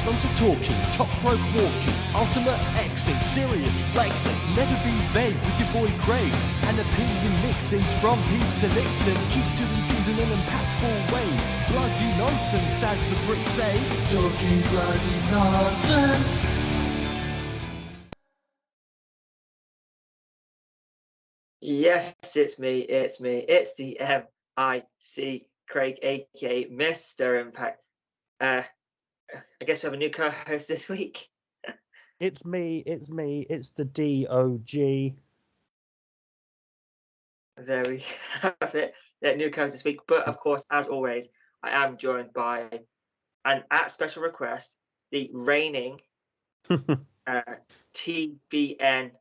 I'm just talking, top rope walking, ultimate Xing, serious flexing, never be vague with your boy Craig, and opinion mixing from Pete to Nixon, keep doing things in an impactful way, bloody nonsense as the Brits say, talking bloody nonsense. Yes, it's me, it's the M.I.C. Craig, aka Mr. Impact. I guess we have a new co-host this week. It's me, it's the DOG. There we have it, new co-host this week. But of course, as always, I am joined by, and at special request, the reigning TBN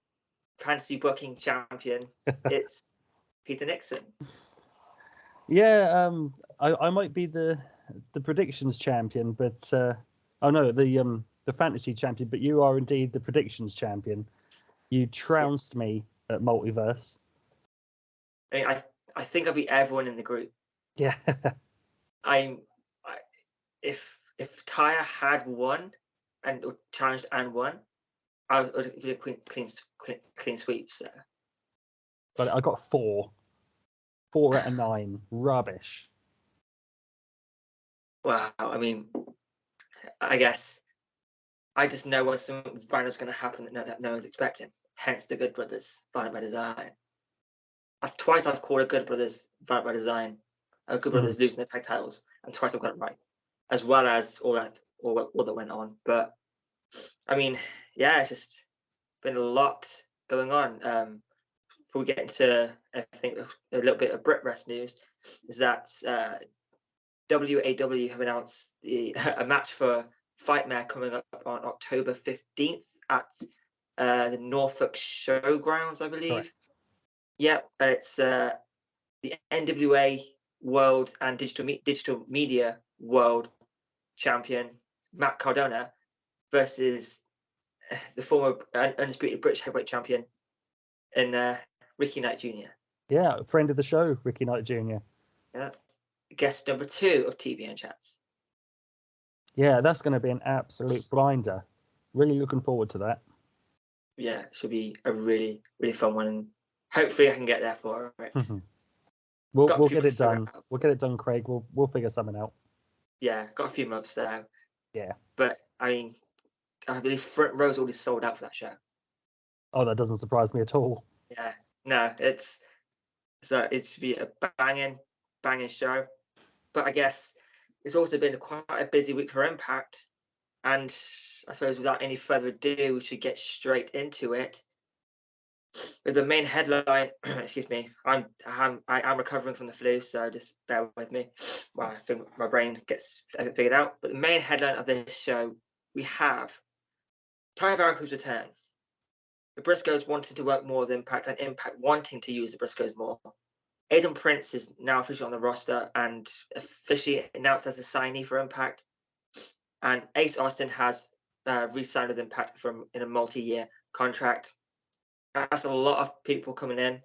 fantasy booking champion. It's Peter Nixon. Yeah, I might be the predictions champion, but the fantasy champion, but you are indeed the predictions champion. You trounced me at Multiverse. I mean, I think I beat everyone in the group. Yeah. If Taya had won and challenged and won, I would do a clean sweep. So. But I got 4 out of 9. Rubbish. Wow. I mean, I guess I just know what some random's going to happen that no one's expecting. Hence the Good Brothers Violent by Design. That's twice I've called a Good Brothers Violent by Design, a Good Brothers losing their tag titles, and twice I've got it right, as well as all that went on. But I mean, yeah, it's just been a lot going on. Before we get into, I think, a little bit of Brit Rest news, is that WAW have announced a match for Fightmare coming up on October 15th at the Norfolk Showgrounds, I believe. Correct. Yep, it's the NWA World and Digital Media World Champion Matt Cardona versus the former undisputed British Heavyweight Champion and Ricky Knight Jr. Yeah, friend of the show, Ricky Knight Jr. Yeah, guest number 2 of TBN Chats. Yeah, that's going to be an absolute blinder. Really looking forward to that. Yeah, it should be a really, really fun one, and hopefully I can get there for it. We'll get it done. We'll get it done, Craig. We'll figure something out. Yeah, got a few months there. Yeah. But I mean, I believe front row's already sold out for that show. Oh, that doesn't surprise me at all. Yeah, no, it's to be a banging show. But I guess it's also been quite a busy week for Impact, and I suppose without any further ado, we should get straight into it. With the main headline, excuse me, I am recovering from the flu, so just bear with me while I think my brain gets figured out. But the main headline of this show, we have Taya return. The Briscoes wanted to work more with Impact, and Impact wanting to use the Briscoes more. Aiden Prince is now officially on the roster and officially announced as a signee for Impact. And Ace Austin has re-signed with Impact in a multi-year contract. That's a lot of people coming in.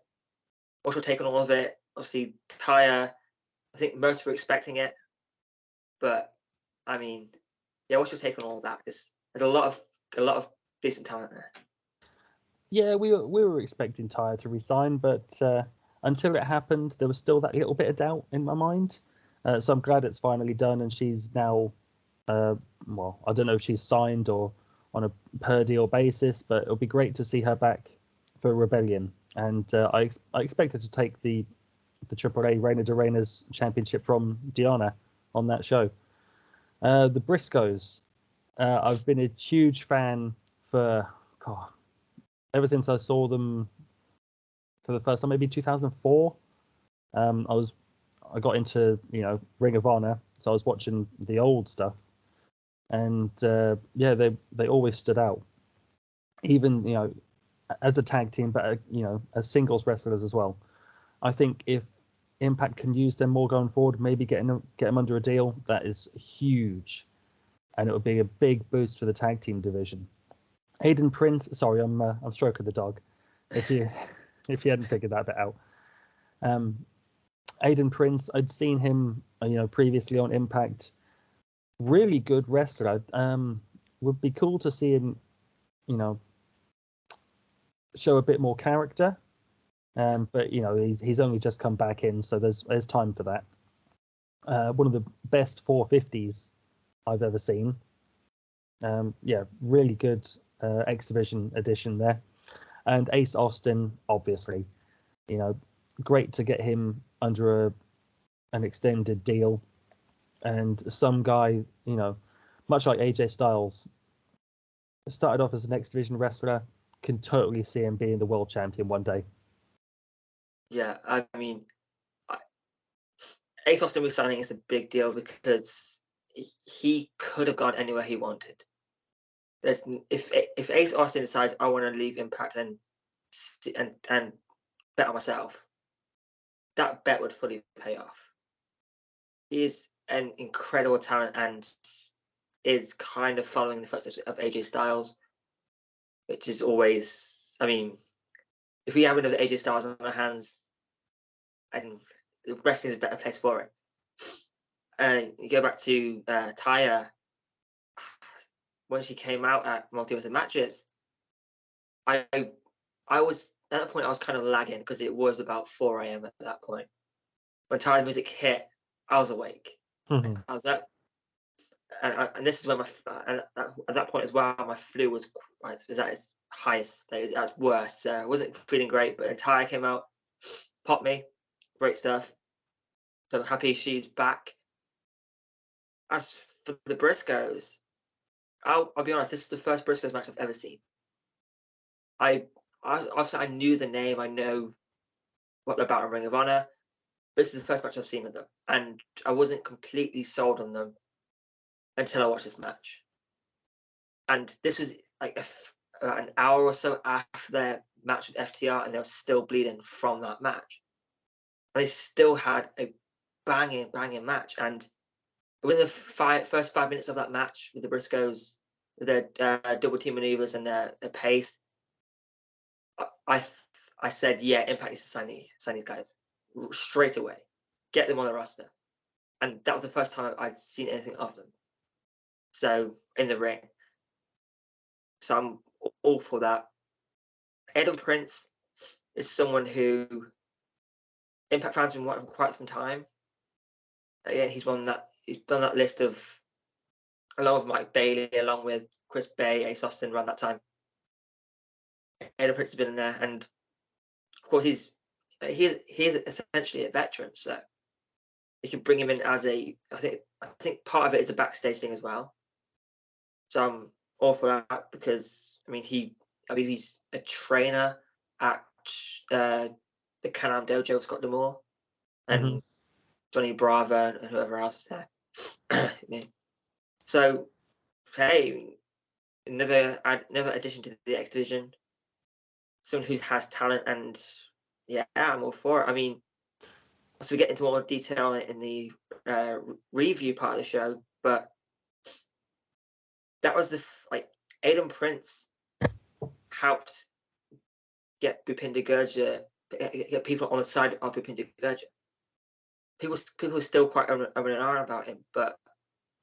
What's your take on all of it? Obviously, Taya, I think most were expecting it. But, I mean, yeah, what's your take on all of that? Because there's a lot of decent talent there. Yeah, we were expecting Taya to resign, but until it happened, there was still that little bit of doubt in my mind. So I'm glad it's finally done, and she's now, I don't know if she's signed or on a per deal basis, but it'll be great to see her back for Rebellion. And I expect her to take the AAA Reina de Reinas championship from Diana on that show. The Briscoes, I've been a huge fan for ever since I saw them for the first time, maybe 2004. I got into Ring of Honor, so I was watching the old stuff, and they always stood out, even as a tag team, but as singles wrestlers as well. I think if Impact can use them more going forward, maybe get them under a deal, that is huge, and it would be a big boost for the tag team division. Aiden Prince, sorry, I'm stroking the dog. If you hadn't figured that bit out, Aiden Prince, I'd seen him previously on Impact. Really good wrestler. would be cool to see him, you know, show a bit more character. But you know, he's only just come back in, so there's time for that. One of the best 450s I've ever seen. Yeah, really good X Division edition there. And Ace Austin, obviously, you know, great to get him under an extended deal. And some guy, you know, much like AJ Styles, started off as an X Division wrestler, can totally see him being the world champion one day. Yeah, I mean, Ace Austin resigning is a big deal because he could have gone anywhere he wanted. There's if Ace Austin decides I want to leave Impact and bet on myself, that bet would fully pay off. He is an incredible talent and is kind of following the footsteps of AJ Styles, which is always, I mean, if we have another AJ Styles on our hands, and wrestling is a better place for it. And you go back to Taya, when she came out at Multiverse matches, I was at that point I was kind of lagging because it was about 4 a.m. at that point. When Taya's music hit, I was awake. Mm-hmm. I was that, and this is when at that point as well, my flu was at its highest, at its worst. So I wasn't feeling great, but Taya came out, popped me, great stuff. So I'm happy she's back. As for the Briscoes, I'll be honest, this is the first Briscoes match I've ever seen. I knew the name, I know what they're about in Ring of Honor. This is the first match I've seen of them, and I wasn't completely sold on them until I watched this match. And this was like an hour or so after their match with FTR, and they were still bleeding from that match. And they still had a banging match, and within the first 5 minutes of that match with the Briscoes, with their double team maneuvers and their pace, I said, yeah, Impact needs to sign these guys straight away, get them on the roster, and that was the first time I'd seen anything of them. So in the ring, so I'm all for that. Aiden Prince is someone who Impact fans have been wanting for quite some time. Again, he's done that list of, along with Mike Bailey, along with Chris Bay, Ace Austin around that time. Aiden Prince has been in there, and of course he's essentially a veteran, so you can bring him in as I think part of it is a backstage thing as well. So I'm all for that because I mean he's a trainer at the Can-Am Dojo with Scott D'Amore and Johnny Bravo and whoever else is there. I mean, so hey, another addition to the X Division, someone who has talent, and yeah, I'm all for it. I mean, so we get into more detail in the review part of the show, but that was Aiden Prince helped get Bhupinder Gurja, get people on the side of Bhupinder Gurja. People were still quite over and on about him, but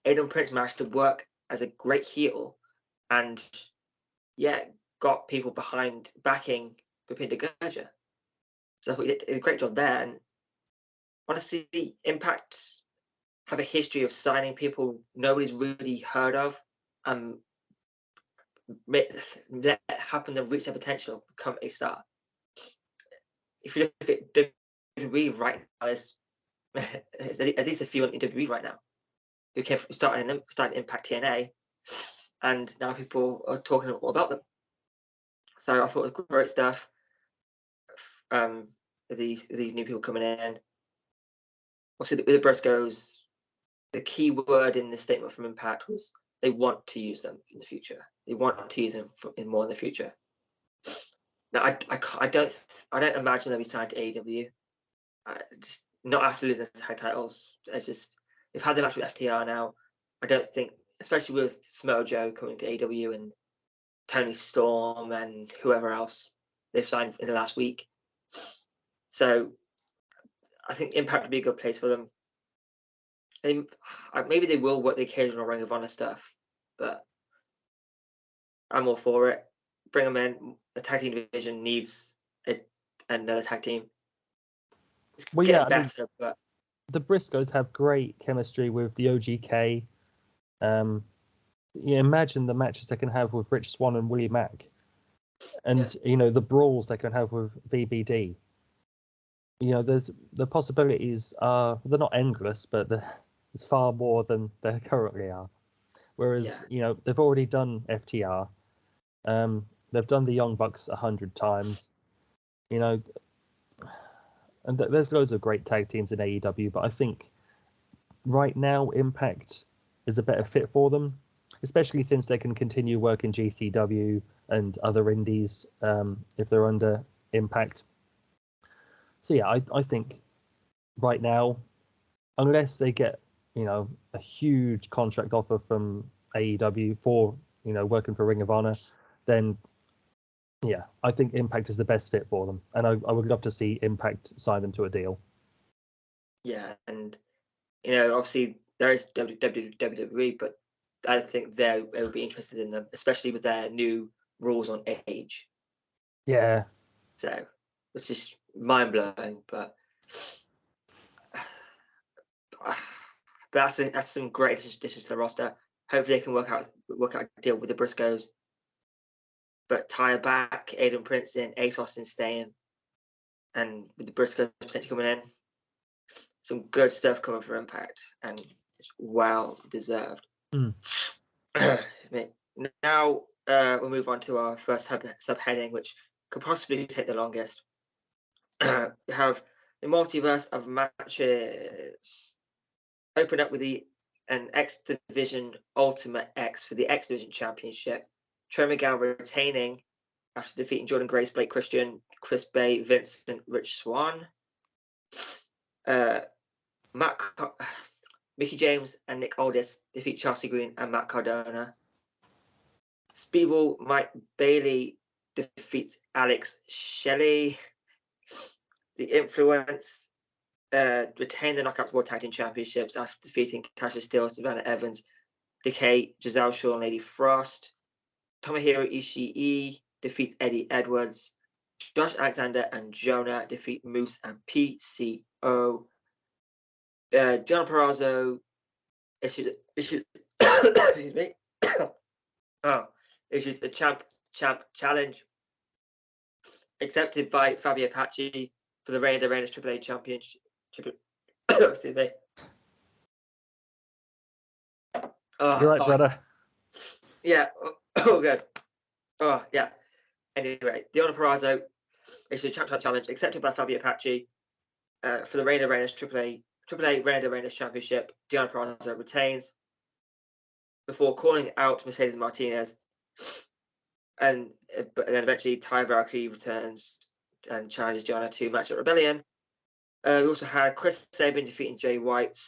Aiden Prince managed to work as a great heel, and yeah, got people backing Bhupinder Gurja. So he did a great job there, and I want to see Impact have a history of signing people nobody's really heard of, and helping them reach their potential, become a star. If you look at WWE right now, there's at least a few on WWE right now who started Impact TNA, and now people are talking all about them. So I thought it was great stuff. These new people coming in. Obviously, with the Briscoes, the key word in the statement from Impact was they want to use them in the future. They want to use them more in the future. Now, I don't imagine they'll be signed to AEW. Just not after losing the tag titles. It's just they've had the match with FTR now. I don't think, especially with Samoa Joe coming to AEW and Tony Storm and whoever else they've signed in the last week. So I think Impact would be a good place for them. Maybe they will work the occasional Ring of Honor stuff, but I'm all for it. Bring them in. The tag team division needs another tag team. It's getting better, but the Briscoes have great chemistry with the OGK. You imagine the matches they can have with Rich Swann and Willie Mack, and the brawls they can have with VBD. There's the possibilities are they're not endless, but there's far more than there currently are. Whereas they've already done FTR, they've done the Young Bucks 100 times, and there's loads of great tag teams in AEW. But I think right now Impact is a better fit for them, especially since they can continue working GCW and other indies if they're under Impact. So yeah, I think right now, unless they get a huge contract offer from AEW for working for Ring of Honor, then yeah, I think Impact is the best fit for them, and I would love to see Impact sign them to a deal. Yeah, and obviously there is WWE, but I think they would be interested in them, especially with their new rules on age. Yeah. So it's just mind blowing, but that's some great additions to the roster. Hopefully they can work out a deal with the Briscoes. But Taya back, Aiden Prince in, Ace Austin staying, and with the Briscoes potentially coming in, some good stuff coming for Impact, and it's well deserved. Now we'll move on to our first subheading, which could possibly take the longest. We have the multiverse of matches. Open up with an X Division Ultimate X for the X Division Championship. Trey Miguel retaining after defeating Jordan Grace, Blake Christian, Chris Bay, Vincent, Rich Swann. Mickey James and Nick Aldis defeat Chelsea Green and Matt Cardona. Speedball Mike Bailey defeats Alex Shelley. The Influence retain the Knockouts World Tag Team Championships after defeating Cassius Steele, Savannah Evans, Decay, Giselle Shaw, and Lady Frost. Tomohiro Ishii defeats Eddie Edwards. Josh Alexander and Jonah defeat Moose and PCO. John Perazzo issues excuse me. Issues the champ challenge accepted by Fabio Apache for the Reign of the Reigners AAA Championship. Excuse me. You're right, brother. Yeah. Oh, good. Oh, yeah. Anyway, Deonna Purrazzo issued a champ challenge accepted by Fabio Apache for the Reign of the Reigners AAA Reign of the Reigners Championship. Deonna Purrazzo retains before calling out Mercedes Martinez, and then eventually Ty Valkyrie returns and challenges Deonna to match at Rebellion. We also had Chris Sabin defeating Jay White,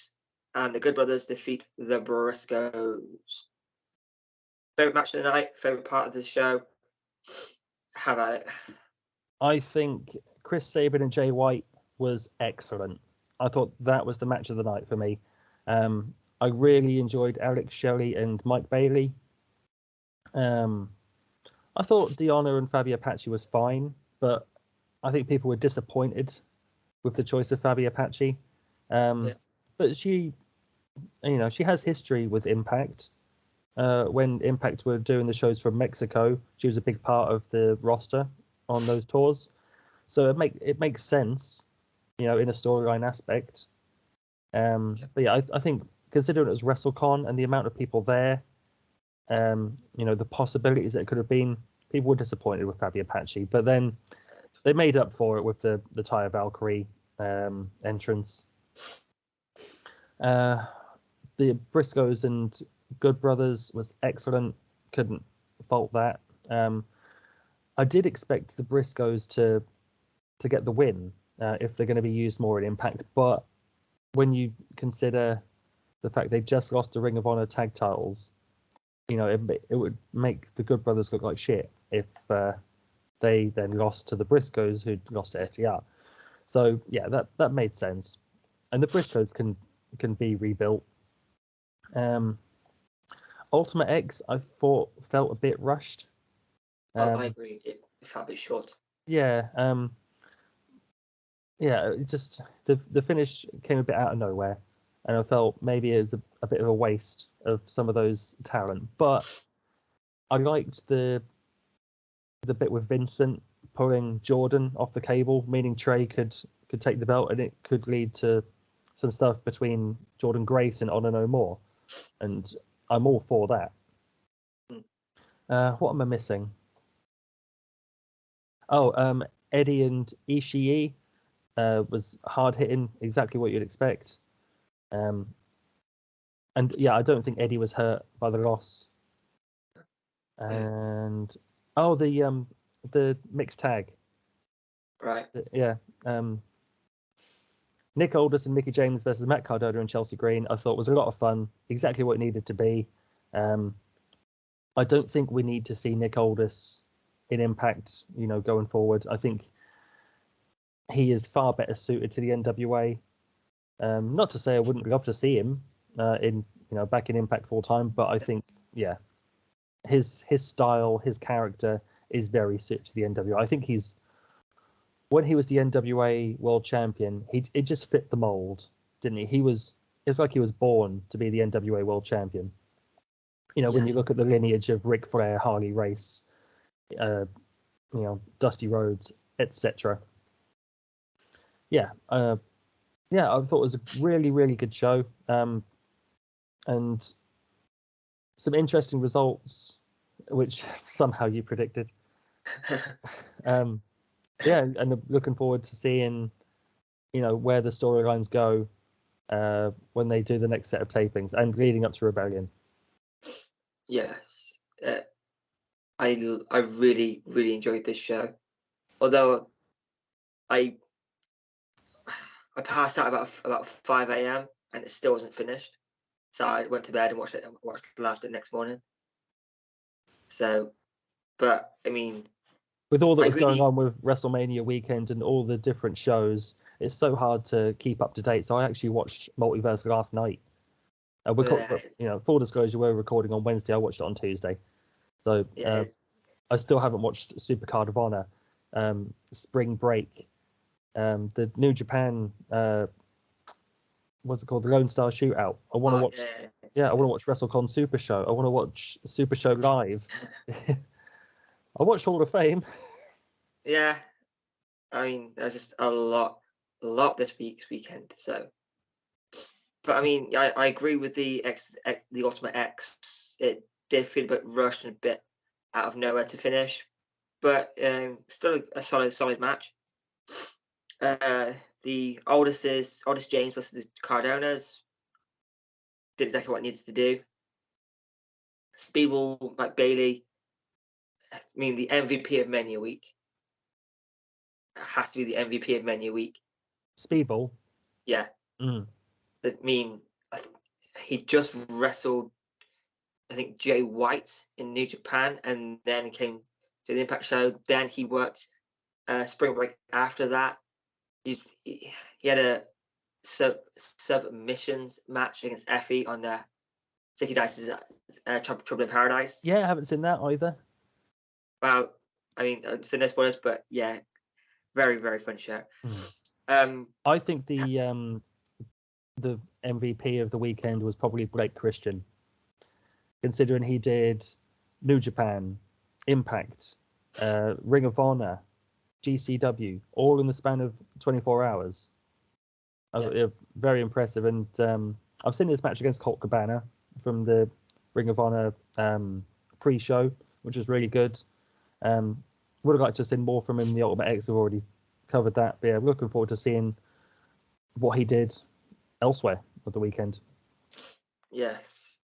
and the Good Brothers defeat the Briscoes. Favorite match of the night, favorite part of the show. How about it? I think Chris Sabin and Jay White was excellent. I thought that was the match of the night for me. I really enjoyed Alex Shelley and Mike Bailey. I thought Deonna and Fabio Apache was fine, but I think people were disappointed with the choice of Fabio Apache. But she has history with Impact. When Impact were doing the shows from Mexico, she was a big part of the roster on those tours. So it makes sense, in a storyline aspect. But yeah, I think considering it was WrestleCon and the amount of people there, the possibilities that it could have been, people were disappointed with Fabio Apache. But then they made up for it with the Taya Valkyrie entrance. The Briscoes and Good Brothers was excellent. Couldn't fault that. I did expect the Briscoes to get the win if they're going to be used more in Impact. But when you consider the fact they just lost the Ring of Honor tag titles, it would make the Good Brothers look like shit if they then lost to the Briscoes, who'd lost to FTR. So yeah, that made sense. And the Briscoes can be rebuilt. Ultimate X, I thought felt a bit rushed. I agree. It felt a bit short. Yeah, it just the finish came a bit out of nowhere, and I felt maybe it was a bit of a waste of some of those talent. But I liked the bit with Vincent pulling Jordan off the cable, meaning Trey could take the belt, and it could lead to some stuff between Jordan Grace and Honor No More, and I'm all for that. What am I missing? Oh, Eddie and Ishii was hard hitting, exactly what you'd expect. And yeah, I don't think Eddie was hurt by the loss. And the mixed tag. Right. Yeah. Nick Aldis and Mickey James versus Matt Cardona and Chelsea Green, I thought was a lot of fun. Exactly what it needed to be. I don't think we need to see Nick Aldis in Impact, going forward. I think he is far better suited to the NWA. Not to say I wouldn't love to see him back in Impact full time, but I think his style, his character is very suited to the NWA. I think when he was the NWA World Champion, it just fit the mold, didn't he? It was like he was born to be the NWA World Champion. When you look at the lineage of Ric Flair, Harley Race, Dusty Rhodes, etc. I thought it was a really, really good show, and some interesting results, which somehow you predicted. And I'm looking forward to seeing, where the storylines go when they do the next set of tapings and leading up to Rebellion. Yes, I really, really enjoyed this show. Although I passed out about 5 a.m. and it still wasn't finished, so I went to bed and watched the last bit next morning. So, but I mean, with all that was going on with WrestleMania weekend and all the different shows, it's so hard to keep up to date. So I actually watched Multiverse last night. Full disclosure, we're recording on Wednesday. I watched it on Tuesday. So I still haven't watched Supercard of Honor, Spring Break, the New Japan, what's it called? The Lone Star Shootout. I want to watch. I want to watch WrestleCon Super Show. I want to watch Super Show Live. I watched Hall of Fame. Yeah, I mean, there's just a lot this weekend. So, but I mean, I agree with the Ultimate X. It did feel a bit rushed and a bit out of nowhere to finish, but still a solid match. The Aldis James versus the Cardonas did exactly what it needed to do. Speedball, like Bailey, I mean, the MVP of Mania Week. It has to be the MVP of Mania Week. Speedball? Yeah. I mean, he just wrestled, I think, Jay White in New Japan, and then came to the Impact show. Then he worked Spring Break after that. He had a submissions match against Effie on Zicky Dice's Trouble in Paradise. Yeah, I haven't seen that either. Well, I mean, so no spoilers, but yeah, very, very fun show. I think the MVP of the weekend was probably Blake Christian, considering he did New Japan, Impact, Ring of Honor, GCW, all in the span of 24 hours. Very impressive. And I've seen his match against Colt Cabana from the Ring of Honor pre-show, which was really good. Would have liked to have seen more from him in the Ultimate X. We've already covered that. But yeah, we're looking forward to seeing what he did elsewhere with the weekend. Yes.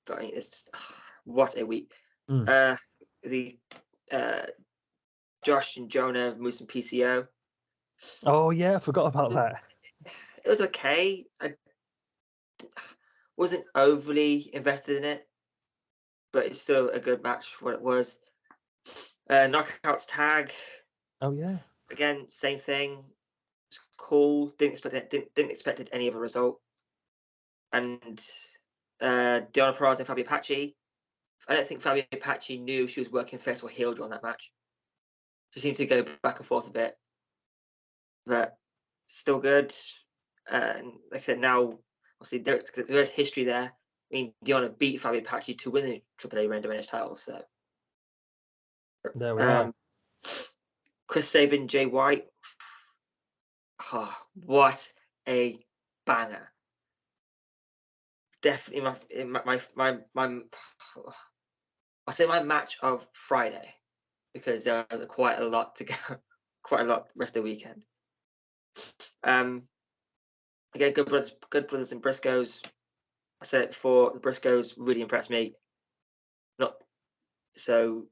But I mean, it's just, what a week. The Josh and Jonah Moose and PCO. Oh yeah, I forgot about that. It was okay. I wasn't overly invested in it, but it's still a good match for what it was. Knockouts tag. Oh yeah. Again, same thing. It's cool. Didn't expect any other result. And Deonna Purrazzo and Fabio Apache. I don't think Fabio Apache knew she was working face or heel during that match. She seemed to go back and forth a bit, but still good. And like I said, now obviously there is history there. I mean, Deonna beat Fabio Apache to win the AAA Ring Dominion title. So There we are. Chris Sabin, Jay White. Oh, what a banger! Definitely my I'll say my match of Friday, because there was quite a lot to go, quite a lot the rest of the weekend. Again, good brothers and Briscoes. I said it before, the Briscoes really impressed me. Not so,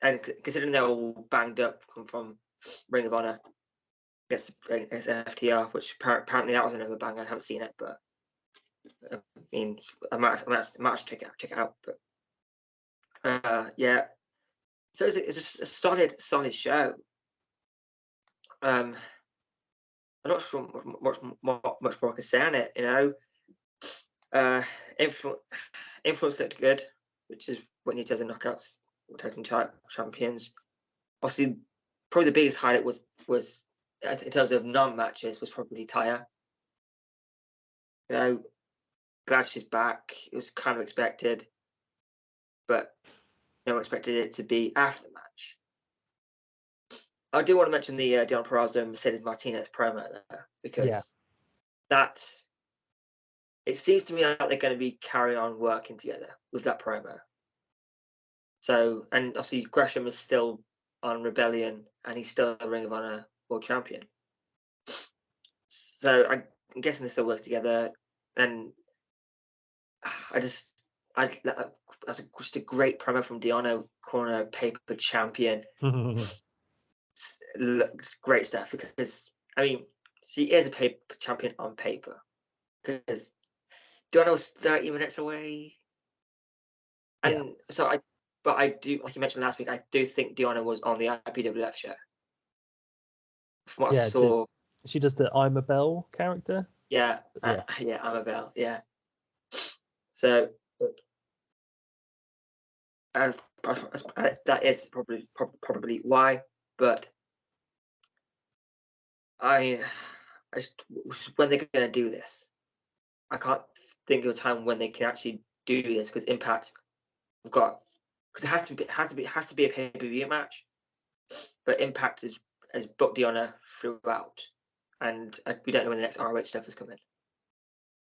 and considering they're all banged up from Ring of Honor against FTR, which apparently that was another bang. I haven't seen it, but I mean, I might check it out. But yeah, so it's just a solid show. I'm not sure much more I can say on it. You know, Influence looked good, which is what you do as a knockouts tag team champions. Obviously, probably the biggest highlight was in terms of non-matches was probably Taya. You know, glad she's back. It was kind of expected, but no one expected it to be after the match. I do want to mention the Deonna Purrazzo and Mercedes Martinez promo there, because that it seems to me like they're going to be carrying on working together with that promo. So, and obviously Gresham is still on Rebellion, and he's still a Ring of Honor World Champion. So I'm guessing they still work together, and that's just a great promo from Deonna, calling her a paper champion. Looks great stuff, because I mean, she is a paper champion on paper, because Deonna was 30 minutes away, and so I do, like you mentioned last week, I do think Deonna was on the IPWF show. From what I saw, she does the I'm a Bell character. Yeah, I'm a Bell. Yeah, so that is probably why, but I just, when they're going to do this, I can't think of a time when they can actually do this, because Impact have got, because it has to be a pay-per-view match, but Impact has booked Deonna throughout, and we don't know when the next ROH stuff is coming.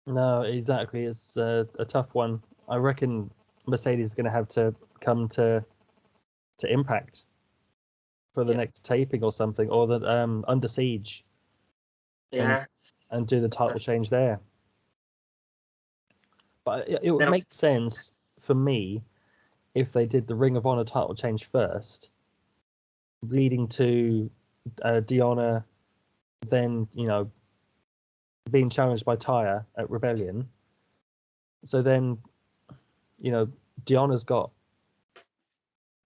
No, exactly. It's a tough one. I reckon Mercedes is going to have to come to Impact for the next taping or something, or the Under Siege. Yeah. And do the title change there. But it would make sense for me if they did the Ring of Honor title change first, leading to Deonna then, you know, being challenged by Taya at Rebellion. So then, you know, Deonna's got,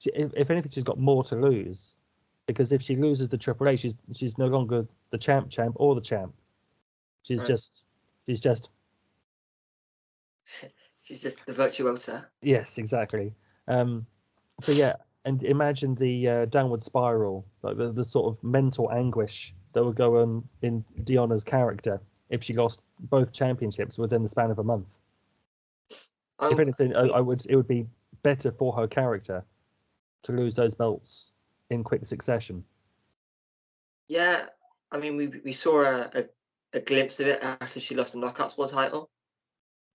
if anything, she's got more to lose, because if she loses the AAA, she's no longer the champ or the champ. She's just she's just the virtuosa. Yes, exactly. So yeah, and imagine the downward spiral, like the sort of mental anguish that would go on in Deonna's character if she lost both championships within the span of a month. If anything, it would be better for her character to lose those belts in quick succession. Yeah, I mean, we saw a glimpse of it after she lost the Knockouts World title.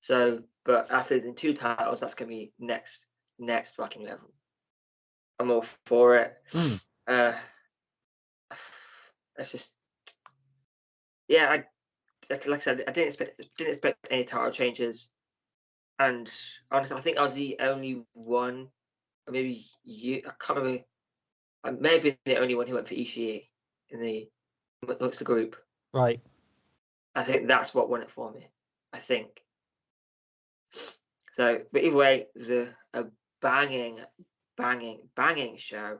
So, but after the 2 titles, that's gonna be next fucking level. I'm all for it. It's just, yeah. Like I said, I didn't expect any title changes, and honestly, I think I was the only one, or maybe you. I can't remember. I may have been the only one who went for Ishii amongst the group. Right. I think that's what won it for me. I think. So, but either way, it was a banging show.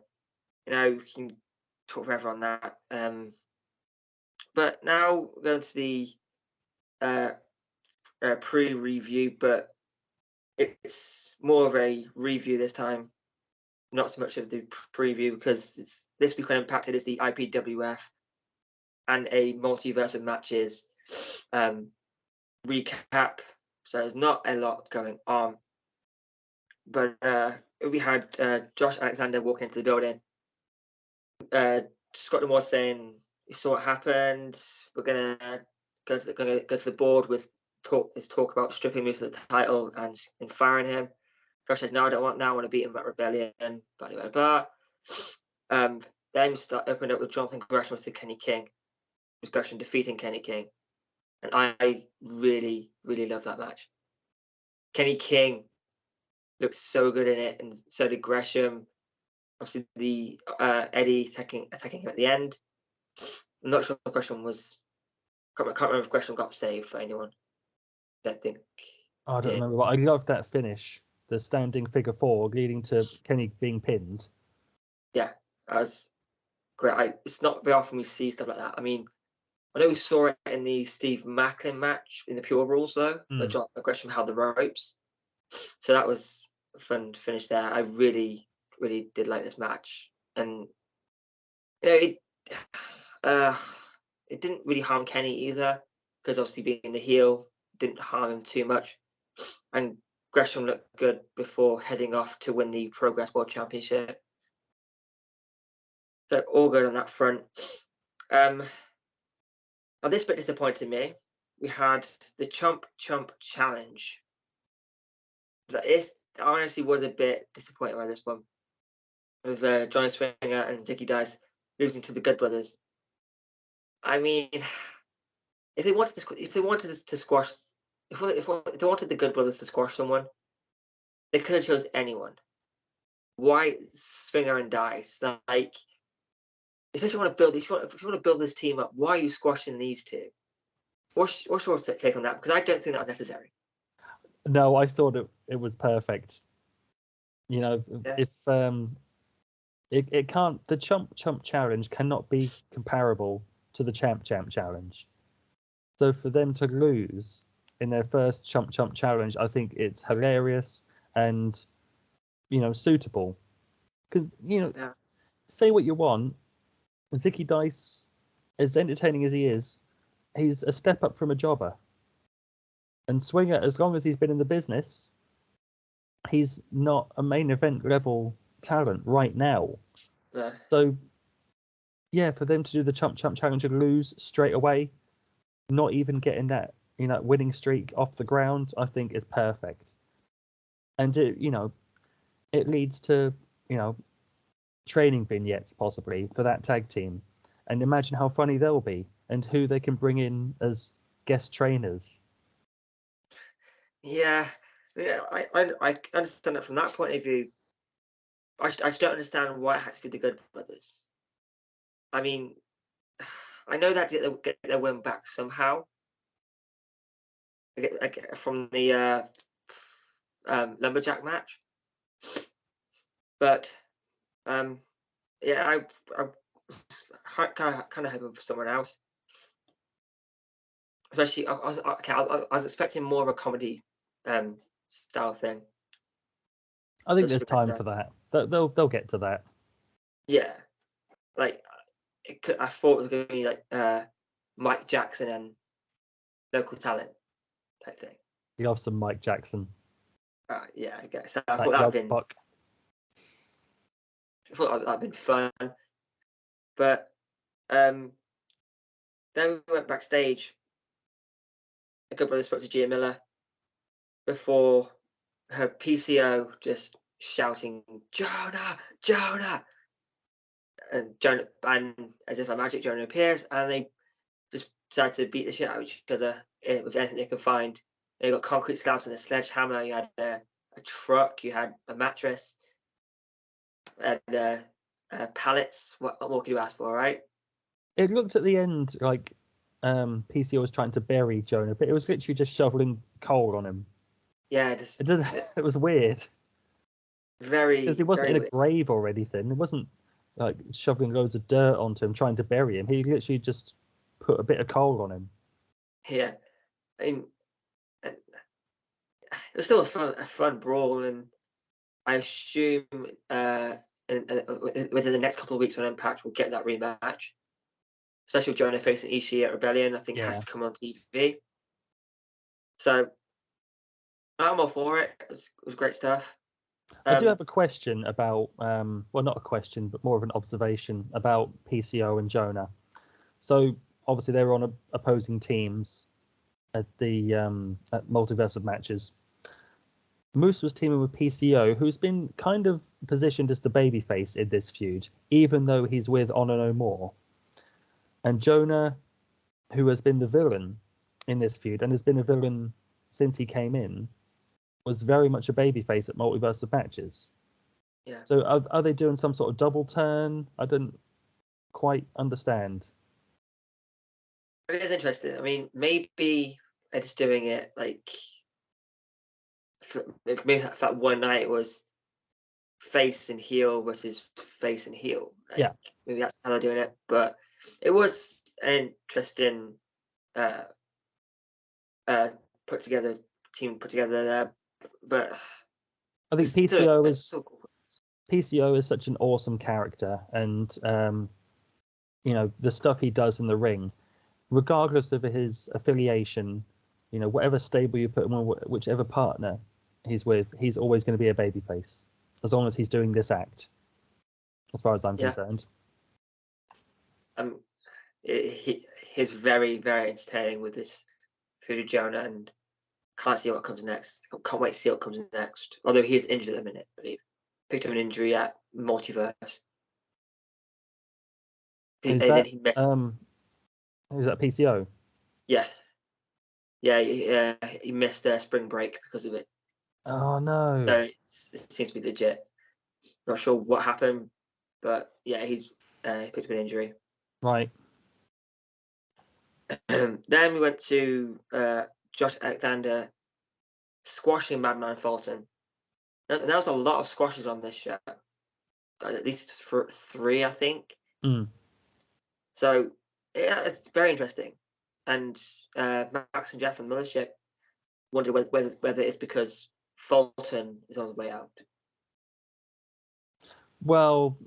You know, we can talk forever on that. But now we're going to the pre-review, but it's more of a review this time, not so much of the preview, because it's this week on Impact it is the IPWF and a multiverse of matches recap. So there's not a lot going on, but we had Josh Alexander walking into the building. Scott D'Amore saying, "You saw what happened. We're gonna go to the board with talk about stripping me for the title and firing him." Josh says, "No, I don't want now. I want to beat him at Rebellion." Blah blah blah. Then we opened up with Jonathan Gresham versus Kenny King. Gresham defeating Kenny King, and I really love that match. Kenny King looked so good in it, and so did Gresham. Obviously, the Eddie attacking him at the end. I'm not sure if Gresham was. I can't remember if Gresham got saved for anyone. I don't think. I don't remember, but I loved that finish, the standing figure four leading to Kenny being pinned. Yeah, that was great. It's not very often we see stuff like that. I mean, I know we saw it in the Steve Macklin match in the Pure Rules, though. That John Gresham held the ropes, so that was a fun finish there. I really did like this match, and it didn't really harm Kenny either, because obviously being the heel didn't harm him too much, and Gresham looked good before heading off to win the Progress World Championship. So all good on that front. Now this bit disappointed me. We had the Chump Challenge. I honestly was a bit disappointed by this one, with Johnny Swinger and Zicky Dice losing to the Good Brothers. I mean, if they wanted the Good Brothers to squash someone, they could have chose anyone. Why Swinger and Dice? Like, especially if you want to build this team up, why are you squashing these two? What's your take on that? Because I don't think that was necessary. No, I thought it was perfect. You know, if it can't, the Chump Challenge cannot be comparable to the Champ Challenge. So for them to lose in their first Chump Challenge, I think it's hilarious and, you know, suitable. Because, you know, say what you want, Zicky Dice, as entertaining as he is, he's a step up from a jobber. And Swinger, as long as he's been in the business, he's not a main event level talent right now. Yeah. So, yeah, for them to do the Chump Challenge and lose straight away, not even getting that, you know, winning streak off the ground, I think is perfect. And it, you know, it leads to, you know, training vignettes possibly for that tag team. And imagine how funny they'll be and who they can bring in as guest trainers. Yeah, I understand it from that point of view. I just don't understand why it had to be the Good Brothers. I mean, I know that they'll get their win back somehow. From the lumberjack match, but yeah, I kind of hoping for someone else. Especially, I was expecting more of a comedy style thing. I think there's time for that. They'll get to that. Yeah, like I thought it was going to be like Mike Jackson and local talent type thing. You love some Mike Jackson. Yeah, I guess. I thought that'd been fun. But then we went backstage. A Good Brother spoke to Gia Miller before her PCO just shouting, "Jonah, Jonah!" And as if by magic, Jonah appears, and they just decided to beat the shit out of each other with anything they could find. You got concrete slabs and a sledgehammer. You had a truck. You had a mattress. And pallets. What more could you ask for, right? It looked at the end like PCO was trying to bury Jonah, but it was literally just shoveling coal on him. Yeah, it was weird. Very. Because he wasn't in a grave or anything. It wasn't like shoveling loads of dirt onto him, trying to bury him. He literally just put a bit of coal on him. Yeah, I mean, it was still a fun brawl, and I assume within the next couple of weeks on Impact we'll get that rematch, especially with Jonah facing Ishii at Rebellion. I think it has to come on TV. So I'm all for it. It was great stuff. I do have a question about, well, not a question, but more of an observation about PCO and Jonah. So obviously they were on opposing teams at the at Multiverse of Matches. Moose was teaming with PCO, who's been kind of positioned as the babyface in this feud, even though he's with Honor No More. And Jonah, who has been the villain in this feud and has been a villain since he came in, was very much a babyface at Multiverse of Matches. Yeah. So are they doing some sort of double turn? I don't quite understand. It is interesting. I mean, maybe they're just doing it like maybe that one night it was face and heel versus face and heel. Like, Yeah. Maybe that's how they're doing it. But it was an interesting put together there. But I think it's still cool. PCO is such an awesome character, and the stuff he does in the ring, regardless of his affiliation, whatever stable you put him on, whichever partner he's with, he's always going to be a babyface, as long as he's doing this act, as far as I'm concerned. He's very, very entertaining with this food Jonah, and can't see what comes next. Can't wait to see what comes next. Although he is injured at the minute, I believe. Picked up an injury at Multiverse. Is He missed. Is that PCO? Yeah, he missed spring break because of it. Oh no! So it seems to be legit. Not sure what happened, but yeah, he's picked up an injury. Right. Then we went to Josh Alexander squashing Madman Fulton. Now, there was a lot of squashes on this show, at least for 3, I think. Mm. So yeah, it's very interesting. And Max and Jeff and the Mothership wonder whether it's because Fulton is on the way out. Well,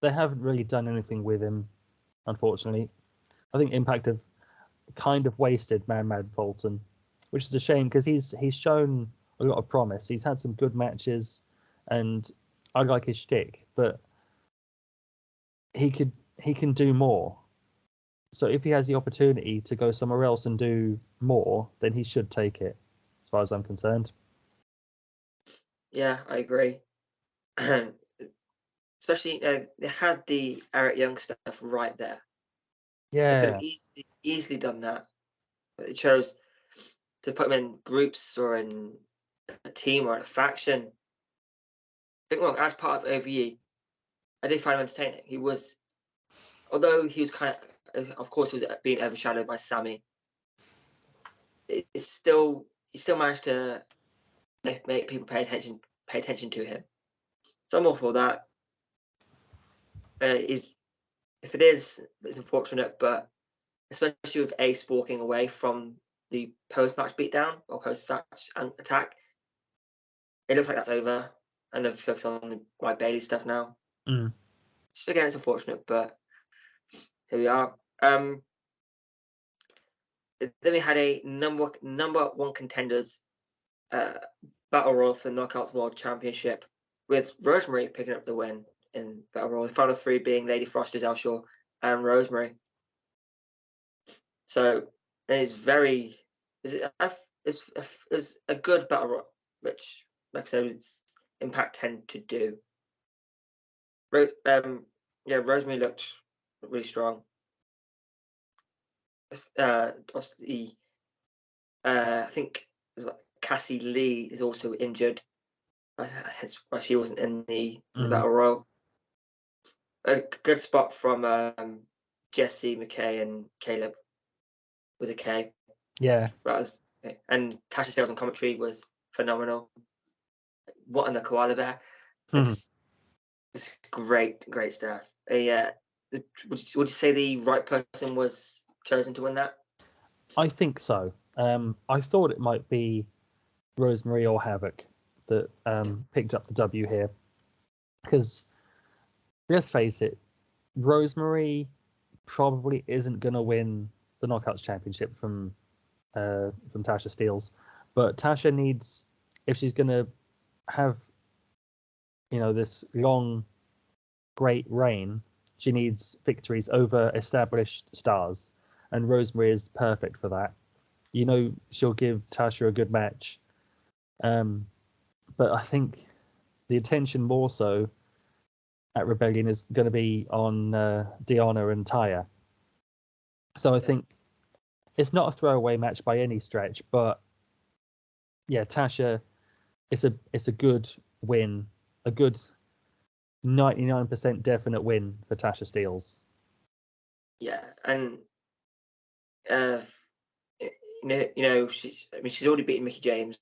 they haven't really done anything with him, unfortunately. I think Impact have kind of wasted Madman Fulton, which is a shame because he's shown a lot of promise. He's had some good matches, and I like his shtick, but he can do more. So if he has the opportunity to go somewhere else and do more, then he should take it, as far as I'm concerned. Yeah, I agree. Especially they had the Eric Young stuff right there. They could Yeah. have easily done that, but they chose to put him in groups or in a team or in a faction. Don't get me wrong, as part of OVE, I did find him entertaining. He was, although he was kind of course, he was being overshadowed by Sammy. He still managed to make people pay attention to him. So I'm all for that. If it is, it's unfortunate, but especially with Ace walking away from the post-match beatdown or post-match attack, it looks like that's over, and they've focused on the White Bailey stuff now. Mm. So again, it's unfortunate, but here we are. Then we had a number 1 contenders battle royal for the Knockouts World Championship, with Rosemary picking up the win in battle royal. The final 3 being Lady Frost, Giselle Shaw, and Rosemary. So it's a good battle royal, which, like I said, it's Impact tend to do. Rosemary looked really strong. Obviously, I think Cassie Lee is also injured. Hence why she wasn't in the battle royal. A good spot from Jesse, McKay, and Caleb with a K. Yeah. And Tasha Sales on commentary was phenomenal. What in the koala bear? It's great stuff. Would you say the right person was chosen to win that? I think so. I thought it might be Rosemary or Havoc that picked up the W here. Because let's face it, Rosemary probably isn't going to win the Knockouts Championship from Tasha Steelz, but Tasha needs, if she's going to have, this long, great reign, she needs victories over established stars, and Rosemary is perfect for that. She'll give Tasha a good match, but I think the attention more so at Rebellion is going to be on Deonna and Taya. So I think it's not a throwaway match by any stretch, but yeah, Tasha, it's a good win, a good 99% definite win for Tasha Steelz. Yeah, and she's already beaten Mickie James.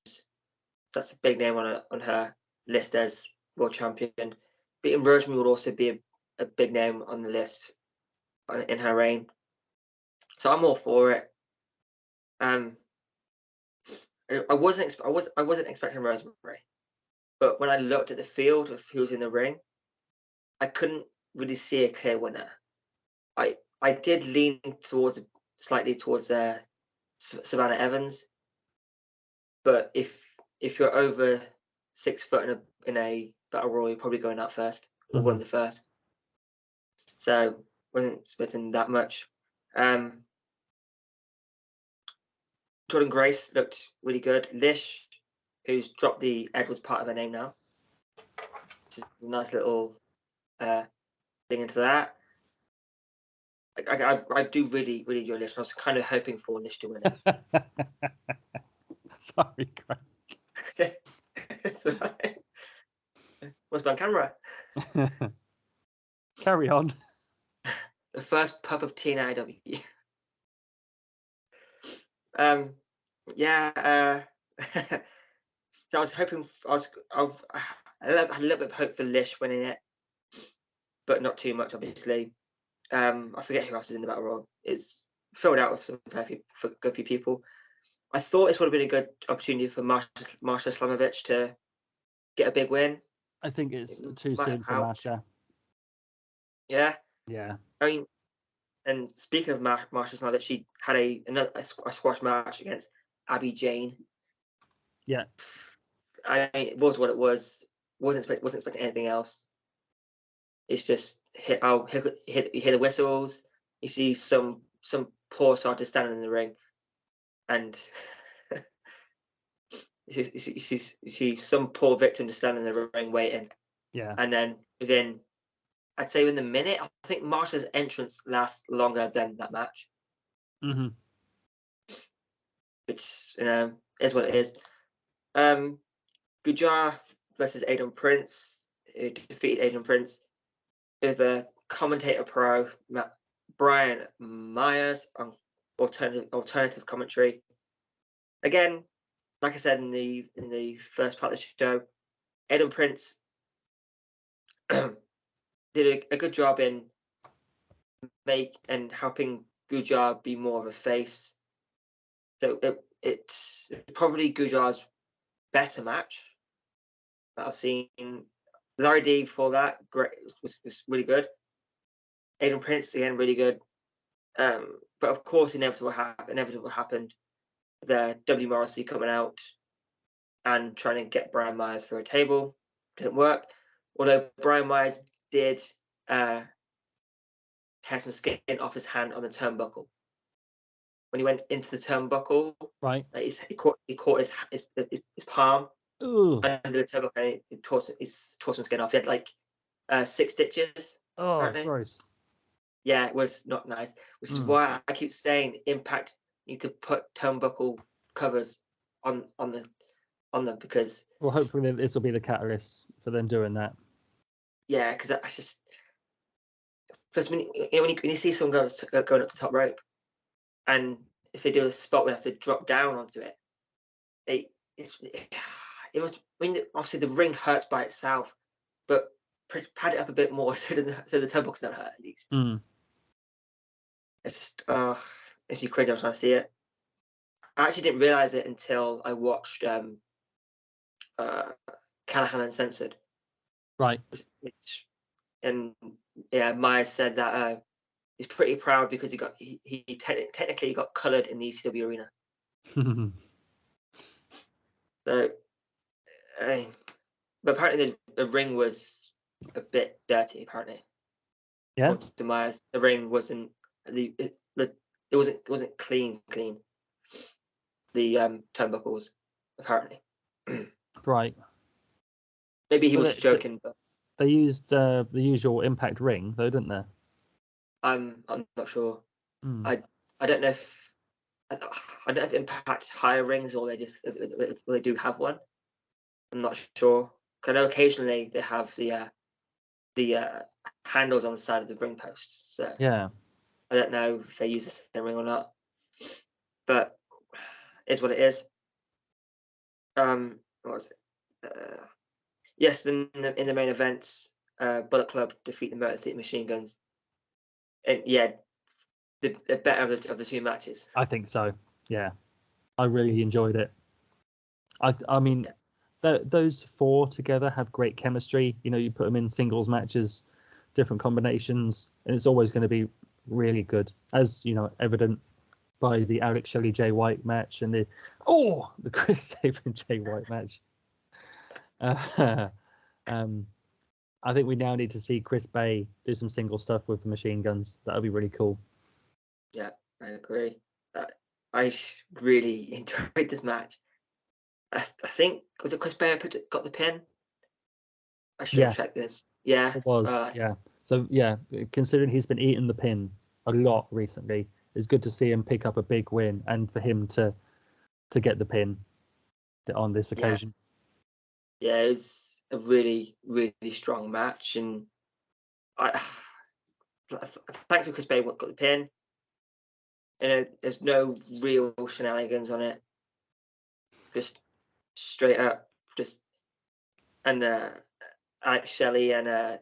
That's a big name on her list as world champion. Beating Rosemary would also be a big name on the list in her reign. So I'm all for it. I wasn't expecting Rosemary, but when I looked at the field of who was in the ring, I couldn't really see a clear winner. I did lean slightly towards Savannah Evans, but if you're over 6 foot in a battle royal, you're probably going out first or won the first. So wasn't expecting that much. Jordan Grace looked really good. Lish, who's dropped the Edwards part of her name now, which is a nice little thing into that. I do really, really enjoy Lish. I was kind of hoping for Lish to win it. Sorry, Craig. It's all right. What's on camera? Carry on. The first pup of TNIW. So I was hoping. I had a little bit of hope for Lish winning it, but not too much, obviously. I forget who else is in the battle royal. It's filled out with some good few people. I thought this would have been a good opportunity for Marsha Slamovich to get a big win. I think it's too soon for Marsha. Yeah. Yeah. I mean, and speaking of Marsha Slamovich, she had a squash match against Abby Jane. Yeah. I mean, it was what it was. Wasn't expecting anything else. It's just you hear the whistles. You see some poor artist standing in the ring, and you see some poor victim just standing in the ring waiting. Yeah. And then within the minute, I think Marsha's entrance lasts longer than that match. Mm-hmm. Which is what it is. Gujar versus Aiden Prince, who defeated Aiden Prince. There's the commentator pro Brian Myers on alternative commentary. Again, like I said in the first part of the show, Aiden Prince did a good job in helping Gujar be more of a face. So it's probably Gujar's better match that I've seen. Larry D before that, great, was really good. Aiden Prince again, really good. But of course, inevitable happened. The W Morrissey coming out and trying to get Brian Myers for a table didn't work. Although Brian Myers did tear some skin off his hand on the turnbuckle. When he went into the turnbuckle, right, he caught his palm. Ooh. Under the turnbuckle, and he tore some skin off. He had like 6 stitches. Oh, apparently. gross. Yeah, it was not nice. Which is why I keep saying Impact need to put turnbuckle covers on them, because. Well, hopefully this will be the catalyst for them doing that. Yeah, because that's just. Because when you see someone going up the top rope, and if they do a spot where they have to drop down onto it, it was. I mean, obviously the ring hurts by itself, but pad it up a bit more so the turnbuckles don't hurt at least. It's just if you cringe, I'm trying to see it. I actually didn't realize it until I watched Callahan Uncensored. Right. Which, and yeah, Myers said that he's pretty proud because he technically got coloured in the ECW arena. So, but apparently the ring was a bit dirty. Apparently, Yeah. according to Myers, the ring wasn't it wasn't clean. The turnbuckles, apparently. Right. Maybe he Well, was joking, but they used the usual Impact ring, though, didn't they? I'm not sure. Mm. I don't know if Impact hire rings or they do have one. I'm not sure. 'Cause I know occasionally they have the handles on the side of the ring posts. So Yeah. I don't know if they use the same ring or not. But it's what it is. What was it? Yes, in the main events, Bullet Club defeat the Motor City Machine Guns. And yeah, the better of the two matches. I think so. Yeah, I really enjoyed it. I mean, those four together have great chemistry. You know, you put them in singles matches, different combinations, and it's always going to be really good. As you know, evident by the Alex Shelley Jay White match and the Chris Sabin Jay White match. I think we now need to see Chris Bay do some single stuff with the Machine Guns. That would be really cool. Yeah, I agree. I really enjoyed this match. I think was it Chris Bay got the pin? I should have checked this. Yeah, it was. Yeah. So yeah, considering he's been eating the pin a lot recently, it's good to see him pick up a big win and for him to get the pin on this occasion. Yeah, it was a really, really strong match, and thankfully Chris Bay got the pin. And there's no real shenanigans on it. Just straight up, and Alex Shelley and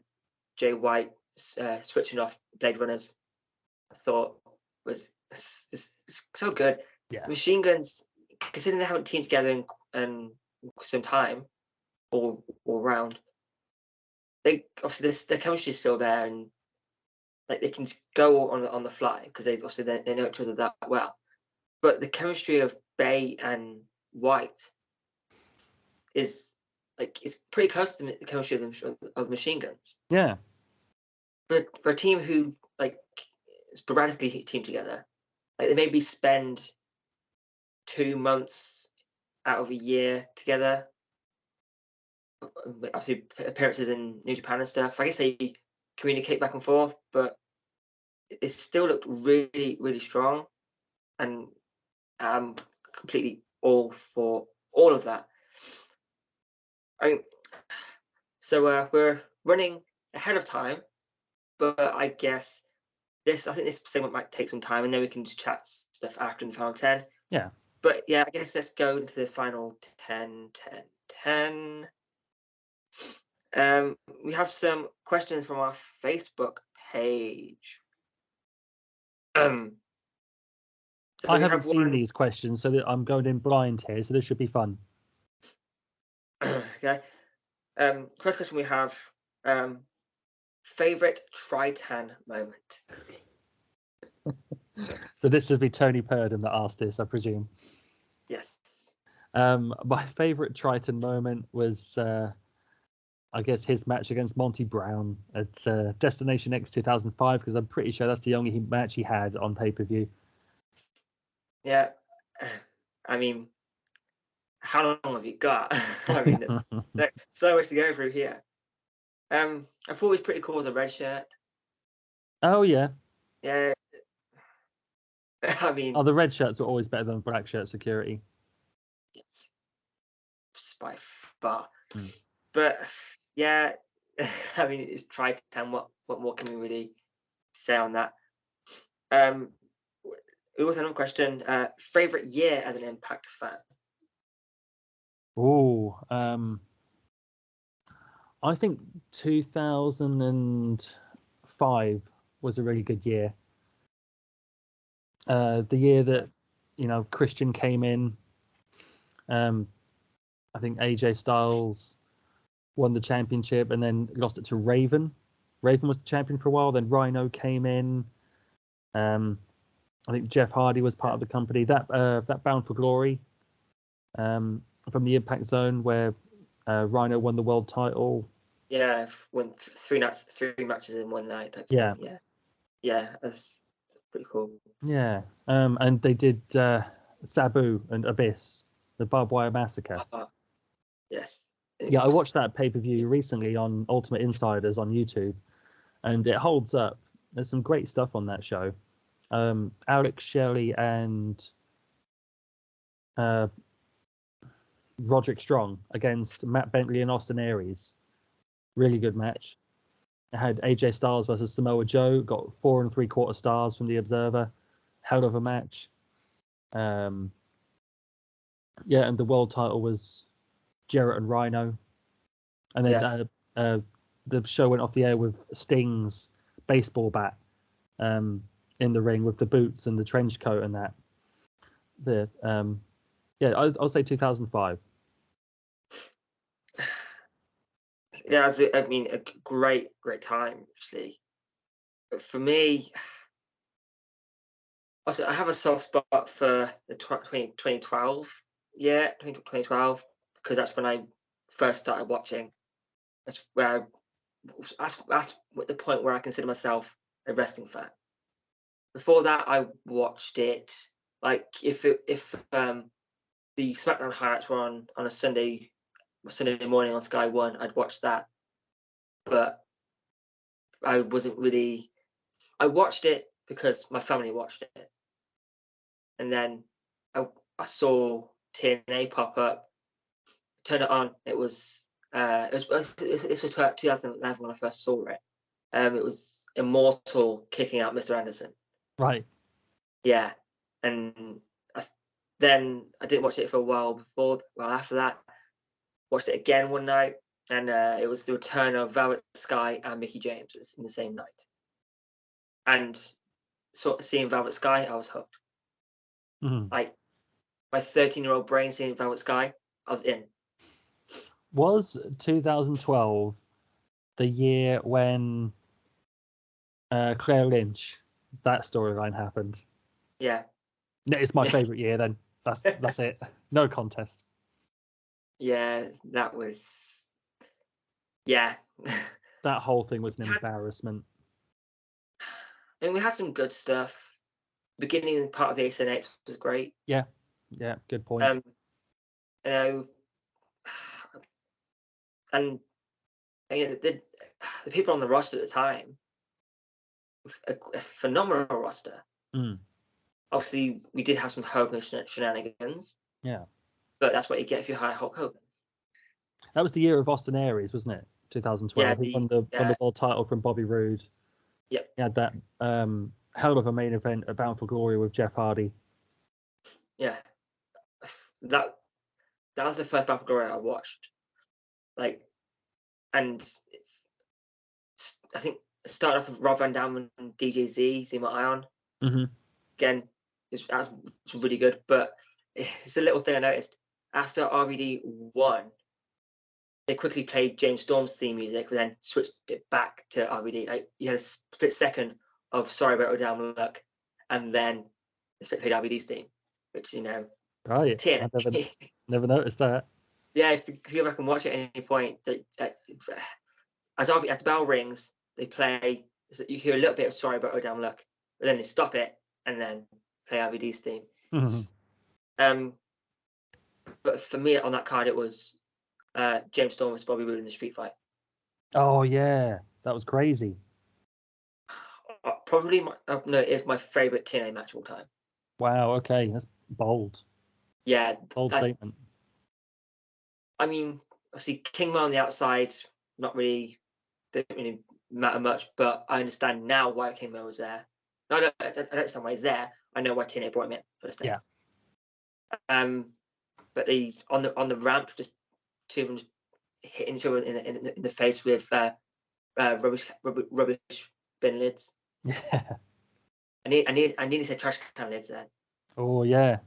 Jay White switching off Blade Runners. I thought was so good. Yeah. Machine Guns, considering they haven't teamed together in some time, all round, they obviously the chemistry is still there, and like they can go on the fly because they know each other that well. But the chemistry of Bay and White is like it's pretty close to the chemistry of Machine Guns. Yeah. But for a team who like sporadically team together, like they maybe spend 2 months out of a year together. Obviously, appearances in New Japan and stuff. I guess they communicate back and forth, but it still looked really, really strong, and I'm completely all for all of that. I mean, so we're running ahead of time, but I guess I think this segment might take some time, and then we can just chat stuff after the final 10. Yeah. But yeah, I guess let's go into the final 10. We have some questions from our Facebook page. I haven't seen these questions, so I'm going in blind here, so this should be fun. Okay. First question we have, favorite Tritan moment. So this would be Tony Purdon that asked this, I presume. Yes. My favorite Triton moment was, I guess, his match against Monty Brown at Destination X 2005, because I'm pretty sure that's the only match he had on pay-per-view. Yeah. I mean, how long have you got? I mean, there's so much to go through here. I thought it was pretty cool as a red shirt. Oh, yeah. Yeah. I mean... the red shirts are always better than black shirt security. Yes. By far. But, yeah, I mean, it's Tritan. What more can we really say on that? We also have another question. Favorite year as an Impact fan? Oh, I think 2005 was a really good year. The year that, Christian came in. I think AJ Styles won the championship and then lost it to Raven. Raven was the champion for a while. Then Rhino came in. I think Jeff Hardy was part of the company. That Bound for Glory from the Impact Zone where Rhino won the world title. Yeah, won three matches in one night. Type Yeah. thing. Yeah, that's pretty cool. Yeah, and they did Sabu and Abyss, the Barbed Wire Massacre. Yes. Yeah, I watched that pay-per-view recently on Ultimate Insiders on YouTube, and it holds up. There's some great stuff on that show. Alex Shelley and Roderick Strong against Matt Bentley and Austin Aries. Really good match. It had AJ Styles versus Samoa Joe. Got 4 3/4 stars from the Observer. Hell of a match. Yeah, and the world title was Jarrett and Rhino. And then the show went off the air with Sting's baseball bat in the ring with the boots and the trench coat and that. So, I'll say 2005. Yeah, I mean, a great time actually. But for me, also I have a soft spot for the 2012. Yeah, 2012, because that's when I first started watching. That's the point where I consider myself a wrestling fan. Before that, I watched it like if the SmackDown highlights were on a Sunday morning on Sky One, I'd watch that. But I wasn't really. I watched it because my family watched it, and then I saw TNA pop up. Turned it on. This was 2011 when I first saw it. It was Immortal kicking out Mr. Anderson. Right. Yeah, and then I didn't watch it for a while before. Well, after that, watched it again one night, and it was the return of Velvet Sky and Mickey James in the same night. And seeing Velvet Sky, I was hooked. Mm-hmm. Like my 13-year-old brain seeing Velvet Sky, I was in. Was 2012 the year when Claire Lynch, that storyline happened? Yeah. No, it's my favorite year. Then that's it. No contest. Yeah, that was. Yeah. That whole thing was an embarrassment. I mean, we had some good stuff. Beginning part of the Ace and Eights was great. Yeah, good point. You know, and the people on the roster at the time, a phenomenal roster. Mm. Obviously, we did have some Hogan shenanigans. Yeah, but that's what you get if you hire Hulk Hogan. That was the year of Austin Aries, wasn't it? 2012. Yeah, he won the world title from Bobby Roode. Yep. He had that hell of a main event at Bound for Glory with Jeff Hardy. Yeah, that was the first Bound for Glory I watched. Like, and I think it started off with Rob Van Dam and DJZ, Zima Ion. Mm-hmm. Again, it's really good, but it's a little thing I noticed. After RVD won, they quickly played James Storm's theme music, but then switched it back to RVD. Like, you had a split second of Sorry About Your Damn Luck, and then they played RVD's theme, which, Right. TNA. Never noticed that. Yeah, if you go back and watch it at any point, as the bell rings, they play. You hear a little bit of Sorry About Your Damn Luck, but then they stop it and then play RVD's theme. Mm-hmm. But for me on that card, it was James Storm versus Bobby Roode in the street fight. Oh yeah, that was crazy. Probably it's my favorite TNA match of all time. Wow. Okay, that's bold. Yeah, bold statement. I mean, obviously, Kingman on the outside didn't really matter much, but I understand now why Kingman was there. No, I don't understand why he's there. I know why TNA brought him in for the Yeah. But they on the ramp, just two of them just hitting each other in the face with rubbish bin lids. Yeah. I nearly said trash can lids then. Oh yeah.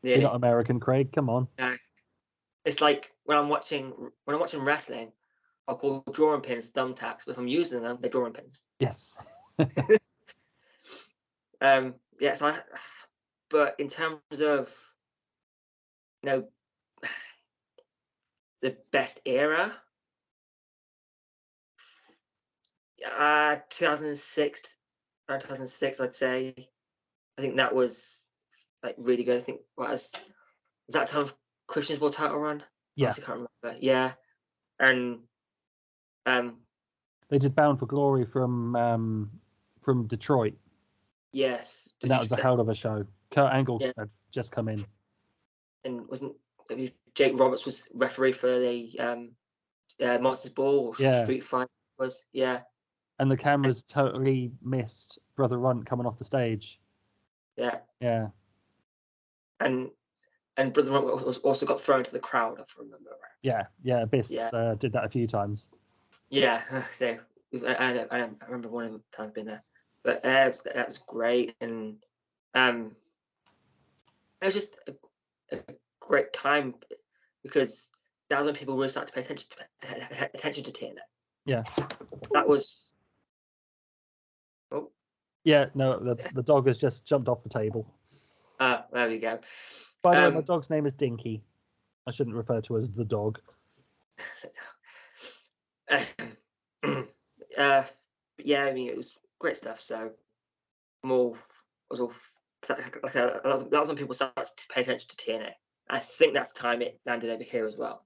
Nearly. You're not American, Craig. Come on. No. it's like when I'm watching wrestling, I'll call drawing pins thumbtacks, but if I'm using them, they're drawing pins. Yes. Yeah, so but in terms of, you know, the best era, 2006, I'd say. I think that was like really good. I think was that time of Christian's World title run? Yeah. I can't remember. Yeah, and they did Bound for Glory from Detroit. yes, And that was a hell of a show. Kurt Angle had just come in. And wasn't Jake Roberts was referee for the Monsters Ball or Street Fight was, yeah. And the cameras totally missed Brother Runt coming off the stage. Yeah. Yeah. And Brother Runt also got thrown to the crowd, if I remember right. Yeah. Abyss did that a few times. Yeah. So I remember one of the times being there. But that's great, and it was just a great time because that was when people really started to pay attention to TNA. Yeah. That was. Oh. Yeah, no, the dog has just jumped off the table. There we go. By the way, my dog's name is Dinky. I shouldn't refer to as the dog. Yeah, I mean, it was great stuff. So that was when people started to pay attention to TNA. I think that's the time it landed over here as well.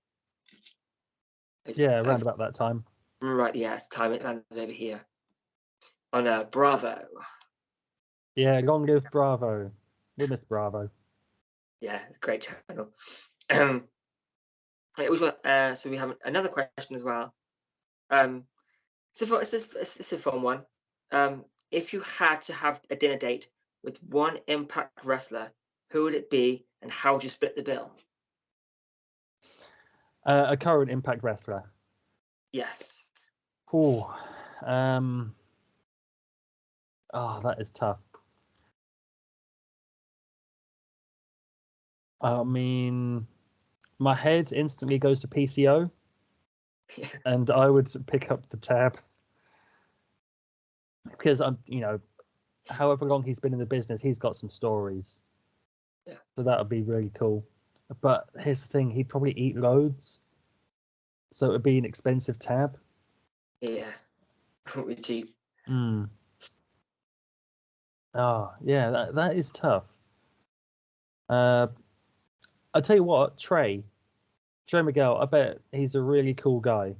Yeah, around about that time. Right, yeah, it's the time it landed over here on Bravo. Yeah, long live Bravo. We miss Bravo. Yeah, great channel. So we have another question as well. So it's a fun one. If you had to have a dinner date with one Impact wrestler, who would it be, and how would you split the bill? A current Impact wrestler. Yes. Oh, that is tough. I mean, my head instantly goes to PCO, and I would pick up the tab because however long he's been in the business, he's got some stories. Yeah. So that would be really cool. But here's the thing: he'd probably eat loads, so it would be an expensive tab. Yeah. Would cheap. Oh, yeah, that is tough. I'll tell you what, Trey Miguel, I bet he's a really cool guy.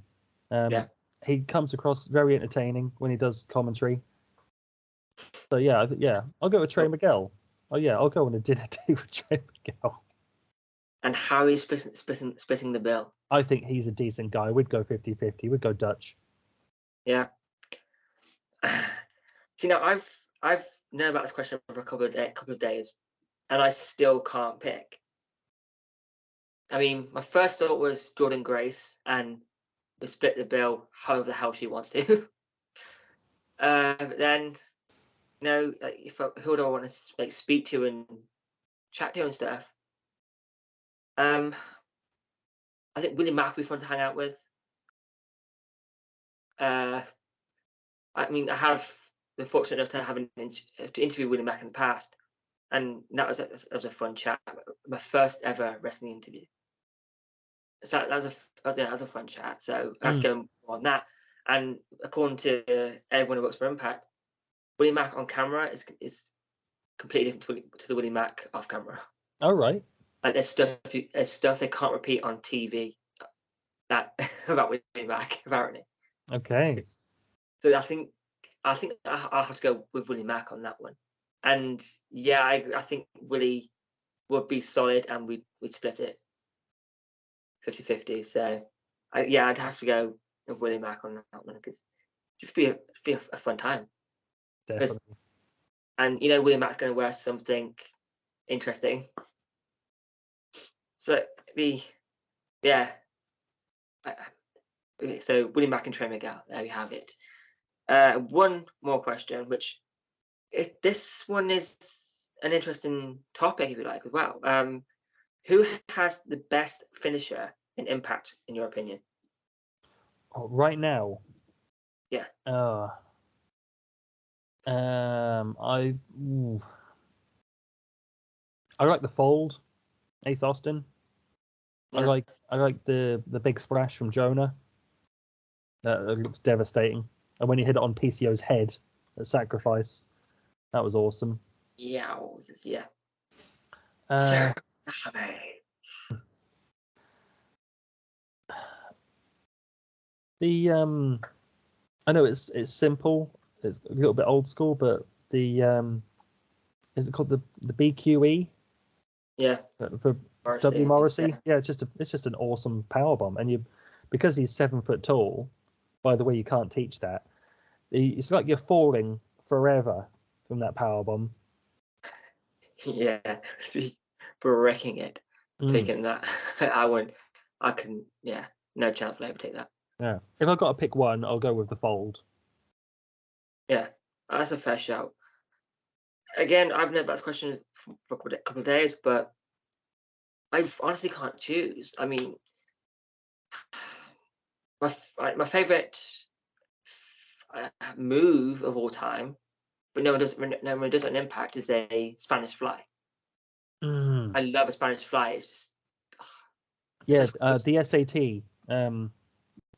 He comes across very entertaining when he does commentary. So yeah, I'll go with Trey Miguel. Oh yeah, I'll go on a dinner date with Trey Miguel. And how he's splitting the bill? I think he's a decent guy. We'd go 50-50. We'd go Dutch. Yeah. See, now I've known about this question for a couple of days, and I still can't pick. I mean, my first thought was Jordan Grace, and we split the bill however the hell she wants to. But then, who do I want to speak to and chat to and stuff? I think Willie Mack would be fun to hang out with. I mean, I have been fortunate enough to have to interview Willie Mack in the past, and that was a fun chat. My first ever wrestling interview. So that was a fun chat. So let's go on that. And according to everyone who works for Impact, Willie Mack on camera is completely different to the Willie Mack off camera. Oh right. Like there's stuff they can't repeat on TV that about Willie Mack apparently. Okay. So I think I'll have to go with Willie Mack on that one. And yeah, I think Willie would be solid, and we'd split it 50-50. So I'd have to go with Willie Mack on that one because it would be a fun time. Definitely. And Willie Mack's going to wear something interesting. So So Willie Mack and Trey Miguel, there we have it. One more question, which this one is an interesting topic, if you like, as well. Who has the best finisher in Impact, in your opinion? Oh, right now. Yeah. Ooh. I like the fold, Ace Austin. Yeah. I like the big splash from Jonah. It looks devastating. And when he hit it on PCO's head at Sacrifice, that was awesome. Yeah. Uh, Sir. the I know it's simple. It's a little bit old school, but the is it called the BQE? Yeah. For Morrissey, W Morrissey? yeah. Yeah, it's just an awesome power bomb, and because he's 7 foot tall. By the way, you can't teach that. It's like you're falling forever from that power bomb. Yeah. Breaking it. Taking that. No chance I'll ever take that. Yeah. If I've got to pick one, I'll go with the fold. Yeah. That's a fair shout. Again, I've known about this question for a couple of days, but I honestly can't choose. I mean, my favorite move of all time, but no one does an Impact, is a Spanish Fly. I love a Spanish Fly. It's just the SAT.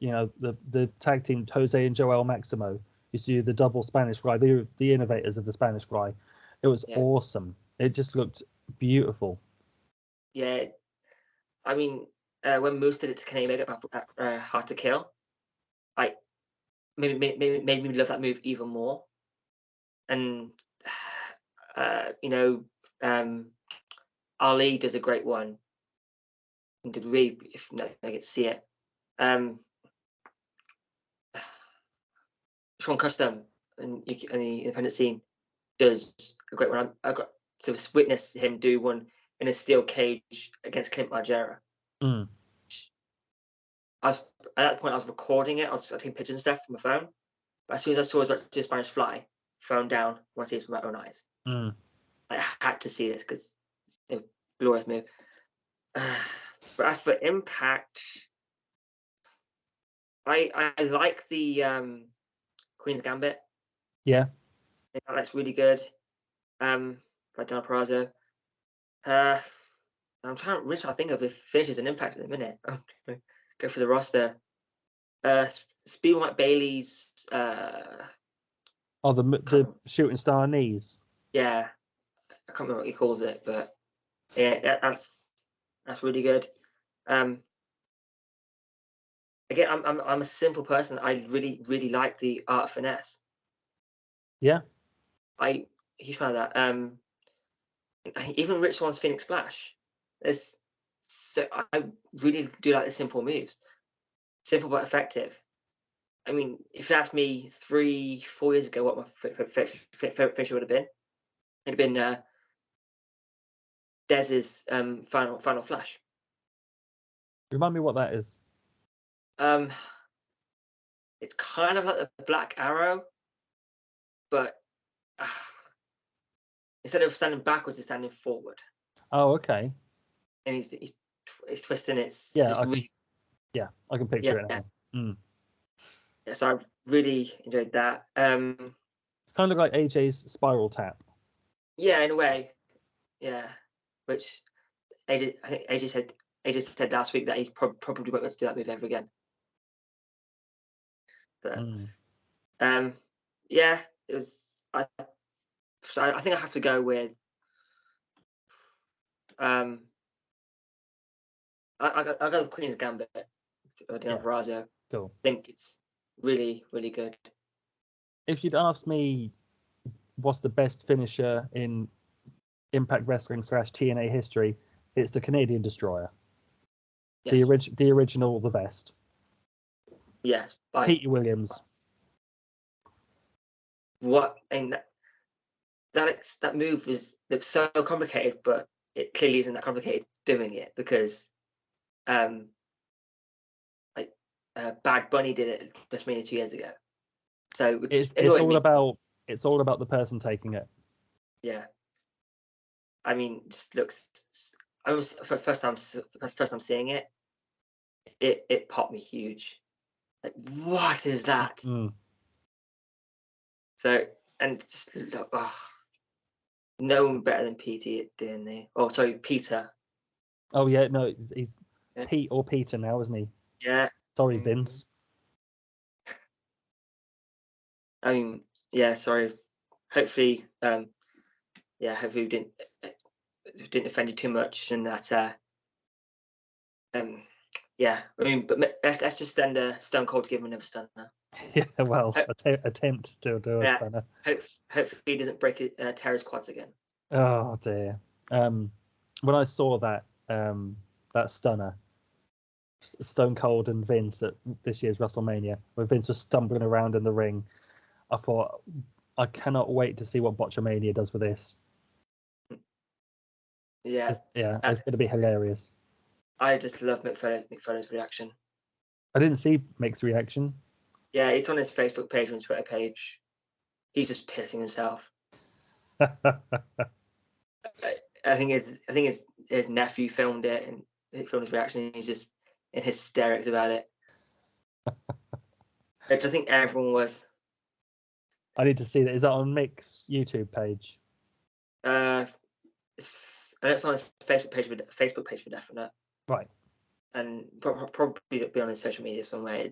The tag team Jose and Joel Maximo used to do the double Spanish Fly. They were the innovators of the Spanish Fly. It was awesome. It just looked beautiful. Yeah, I mean, when Moose did it to Kenny Omega at Hard to Kill, made me love that move even more. And Ali does a great one in WWE, if I get to see it. Sean Custom and the independent scene does a great one. I got to witness him do one in a steel cage against Clint Margera. At that point, I was recording it. I was taking pictures and stuff from my phone. But as soon as I saw he was about to do a Spanish Fly, phone down, I want to see this with my own eyes. I had to see this because it's a glorious move. But as for Impact, I like the Queen's Gambit. Yeah. I think that's really good. By Dana Peraza. I'm trying to think of the finishes and Impact in a minute. Go for the roster. Speed White Bailey's. The shooting star knees. Yeah, I can't remember what he calls it, but yeah, that's really good. Again, I'm a simple person. I really like the art of finesse. Yeah. Huge fan of that. Even Rich Swan's Phoenix Splash. I really do like the simple moves. Simple but effective. I mean, if you asked me 3-4 years ago what my favorite finisher would have been, it'd have been Dez's final flash. Remind me what that is. It's kind of like the Black Arrow, but instead of standing backwards, he's standing forward. Oh, okay. And he's twisting it. I can picture it now. Yeah, so I really enjoyed that. It's kind of like AJ's spiral tap. Yeah, in a way. Yeah, which I think AJ said last week that he probably won't be able to do that move ever again. But yeah, it was. I think I have to go with. I go with Queen's Gambit. Dino Peraza. Cool. I think it's really good. If you'd asked me what's the best finisher in Impact Wrestling / TNA history, it's the Canadian Destroyer. Yes. The original, the best. Yes. Pete Williams. What and that move looks so complicated, but it clearly isn't that complicated doing it because Bad Bunny did it just maybe 2 years ago. So it's all about the person taking it. Yeah. I mean, just looks I was for the first time seeing it. It popped me huge. Like, what is that? Mm. So, and just look, no one better than PT at doing the. Oh, sorry, Peter. Oh yeah, no, he's Yeah. Pete or Peter now, isn't he? Yeah. Sorry, Mm. Vince. I mean, yeah. Sorry. Hopefully, hopefully we didn't offend you too much, and that. Yeah. I mean, but let's just send Stone Cold to give him another stunner. Yeah, well, Hope- attempt to do a Yeah. stunner. Hopefully he doesn't tear his quads again. Oh dear. When I saw that that stunner, Stone Cold and Vince at this year's WrestleMania, where Vince was stumbling around in the ring, I thought, I cannot wait to see what Botchamania does with this. Yeah. It's going to be hilarious. I just love McFoley's reaction. I didn't see Mick's reaction. Yeah, it's on his Facebook page and Twitter page. He's just pissing himself. I think his nephew filmed it and he filmed his reaction, and he's just in hysterics about it. Which I think everyone was. I need to see that. Is that on Mick's YouTube page? It's on his Facebook page for definite. Right. And probably be on his social media somewhere.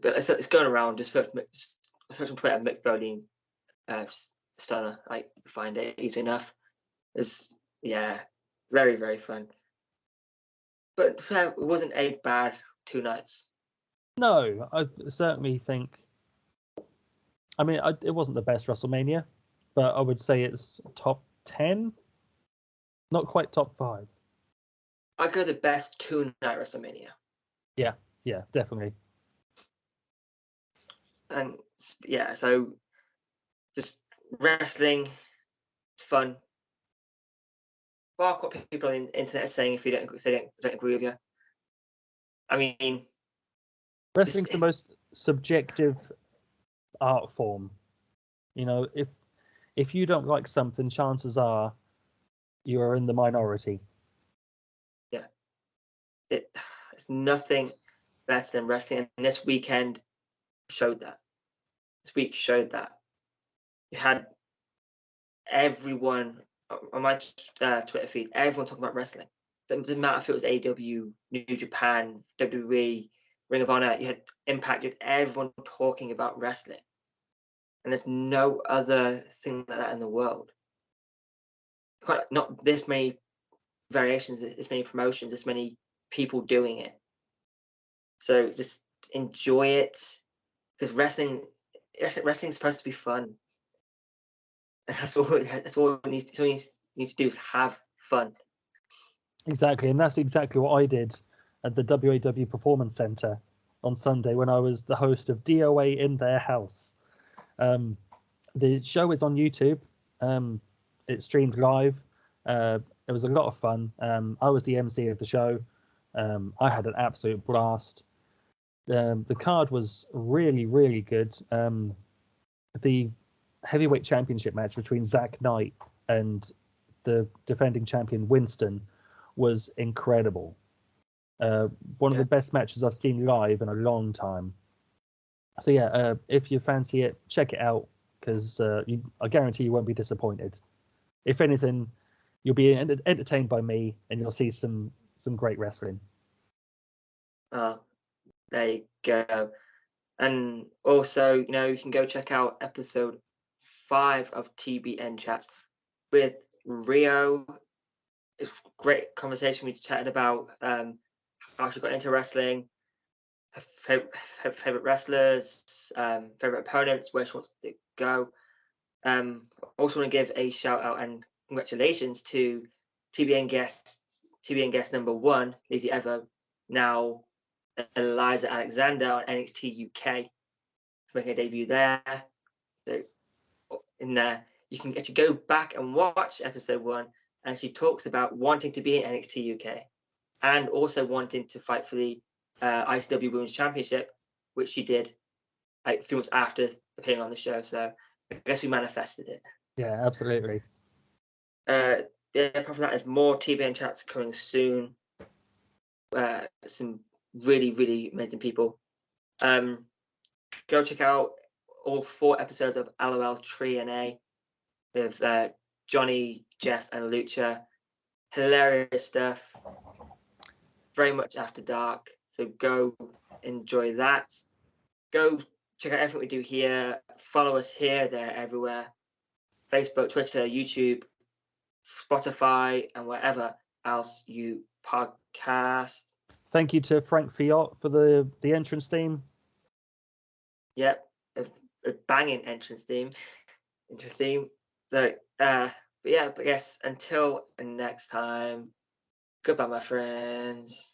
But it's going around. Just search on Twitter, Mick Foley, stunner. I find it easy enough. It's very, very fun. But it wasn't a bad 2 nights. No, I certainly think. I mean, it wasn't the best WrestleMania, but I would say it's top 10, not quite top 5. I'd go the best 2-night WrestleMania. Yeah, definitely. And yeah, so just wrestling, it's fun. Mark what people on the internet are saying if they don't agree with you. I mean, Wrestling's the most subjective art form. You know, if you don't like something, chances are you are in the minority. Yeah, it's nothing better than wrestling, and this weekend showed that. This week showed that. You had everyone on my Twitter feed, everyone talking about wrestling. It doesn't matter if it was AEW, New Japan, WWE, Ring of Honor. You had Impact. You had everyone talking about wrestling, and there's no other thing like that in the world. Not this many variations, this many promotions, this many people doing it. So just enjoy it, because wrestling's supposed to be fun. That's all it needs to do is have fun. Exactly, and that's exactly what I did at the WAW Performance Center on Sunday when I was the host of DOA in their house. The show is on YouTube. It streamed live. It was a lot of fun. I was the MC of the show. I had an absolute blast. The card was really, really good. The heavyweight championship match between Zack Knight and the defending champion Winston was incredible. One of the best matches I've seen live in a long time. So yeah, if you fancy it, check it out, because I guarantee you won't be disappointed. If anything, you'll be entertained by me, and you'll see some great wrestling. There you go. And also, you can go check out episode 5 of TBN Chats with Rio. It's a great conversation. We chatted about how she got into wrestling, her favorite wrestlers, favorite opponents, where she wants to go. Also want to give a shout out and congratulations to TBN guest number 1, Lizzie Ever, now Eliza Alexander on NXT UK, making a debut there. So in there, you can actually go back and watch episode 1, and she talks about wanting to be in NXT UK and also wanting to fight for the ICW Women's Championship, which she did like a few months after appearing on the show. So I guess we manifested it. Yeah, absolutely. yeah, apart from that, there's more TBN chats coming soon. Some really, really amazing people. Go check out all 4 episodes of LOL Tritan with Johnny, Jeff, and Lucha. Hilarious stuff. Very much after dark. So go enjoy that. Go check out everything we do here. Follow us here, there, everywhere. Facebook, Twitter, YouTube, Spotify, and wherever else you podcast. Thank you to Frank Fiat for the entrance theme. Yep, a banging entrance theme. So, but yeah, but yes, until next time, goodbye, my friends.